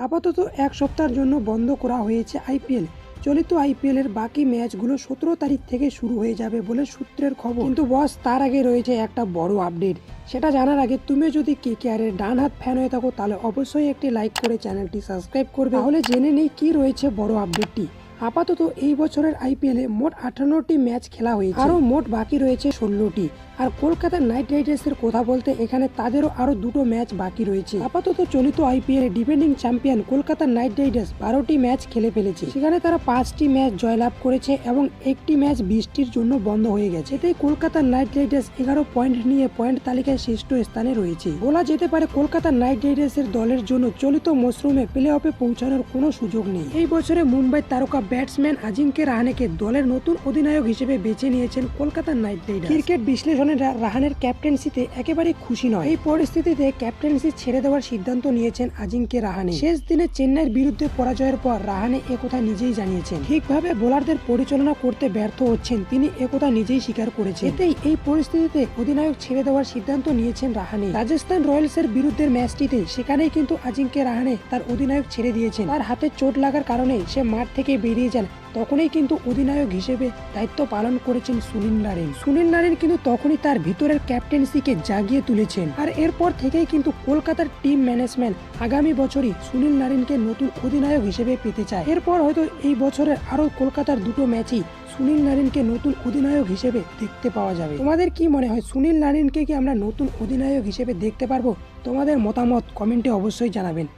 আপাতত এক সপ্তাহের জন্য বন্ধ করা হয়েছে আইপিএল। চলিত আইপিএল এর বাকি ম্যাচগুলো 17 তারিখ থেকে শুরু হয়ে যাবে বলে সূত্রের খবর। কিন্তু বস, তার আগে রয়েছে একটা বড় আপডেট। সেটা জানার আগে তুমি যদি কেকেআর এর ডান হাত ফ্যান হয়ে থাকো তাহলে অবশ্যই একটি লাইক করে চ্যানেলটি সাবস্ক্রাইব করবে। তাহলে জেনে নেই কি রয়েছে বড় আপডেটটি। আপাতত এই বছরের আইপিএল এ মোট 58টি ম্যাচ খেলা হয়েছে, আরো মোট বাকি রয়েছে 16টি। আর কলকাতা নাইট রাইডার্স এর কথা বলতে এখানে তাদেরও আরো দুটো ম্যাচ বাকি রয়েছে। আপাতত চলিত আইপিএল এ defending champion Kolkata Knight Riders 12টি ম্যাচ খেলে ফেলেছে। সেখানে তারা 5টি ম্যাচ জয়লাভ করেছে এবং একটি ম্যাচ বৃষ্টির জন্য বন্ধ হয়ে গেছে। এতেই কলকাতা নাইট রাইডার্স 11 পয়েন্ট নিয়ে পয়েন্ট তালিকায় শীর্ষ স্থানে রয়েছে। বলা যেতে পারে কলকাতা নাইট রাইডার্স এর দলের জন্য চলিত মরশুমে প্লে অফে পৌঁছানোর কোনো সুযোগ নেই। এই বছরে মুম্বাই তারকা ব্যাটসম্যান আজিঙ্কে রাহানেকে দলের নতুন অধিনায়ক হিসেবে বেছে নিয়েছেন কলকাতা নাইট রাইডার্স। ক্রিকেট বিশ্লেষণেরা রাহানের ক্যাপ্টেন্সিতে একেবারে খুশি নয়। এই পরিস্থিতিতে ক্যাপ্টেন্সি ছেড়ে দেওয়ার সিদ্ধান্ত নিয়েছেন আজিঙ্কে রাহানে। শেষ দিনে চেন্নাইয়ের বিরুদ্ধে পরাজয়ের পর রাহানে একথা নিজেই জানিয়েছেন। ঠিকভাবে বোলারদের পরিচালনা করতে ব্যর্থ হচ্ছেন তিনি, একথা নিজেই স্বীকার করেছেন। এতেই এই পরিস্থিতিতে অধিনায়ক ছেড়ে দেওয়ার সিদ্ধান্ত নিয়েছেন রাহানে। রাজস্থান রয়্যালস এর বিরুদ্ধে ম্যাচটিতে সেখানেই কিন্তু আজিঙ্কে রাহানে তার অধিনায়ক ছেড়ে দিয়েছেন। তার হাতে চোট লাগার কারণে সে মাঠ থেকে বেরিয়ে যান। তখনই কিন্তু অধিনায়ক হিসেবে দায়িত্ব পালন করেছেন সুনীল নারিন। সুনীল নারিন কিন্তু তখনই তার ভিতরের ক্যাপ্টেন্সিকে জাগিয়ে তুলেছেন। আর এরপর থেকেই কিন্তু কলকাতার টিম ম্যানেজমেন্ট আগামী বছরই সুনীল নারিনকে নতুন অধিনায়ক হিসেবে পেতে চায়। এরপর হয়তো এই বছরের আরো কলকাতার দুটো ম্যাচই সুনীল নারিনকে নতুন অধিনায়ক হিসেবে দেখতে পাওয়া যাবে। তোমাদের কি মনে হয়, সুনীল নারিনকে কি আমরা নতুন অধিনায়ক হিসেবে দেখতে পারবো? তোমাদের মতামত কমেন্টে অবশ্যই জানাবেন।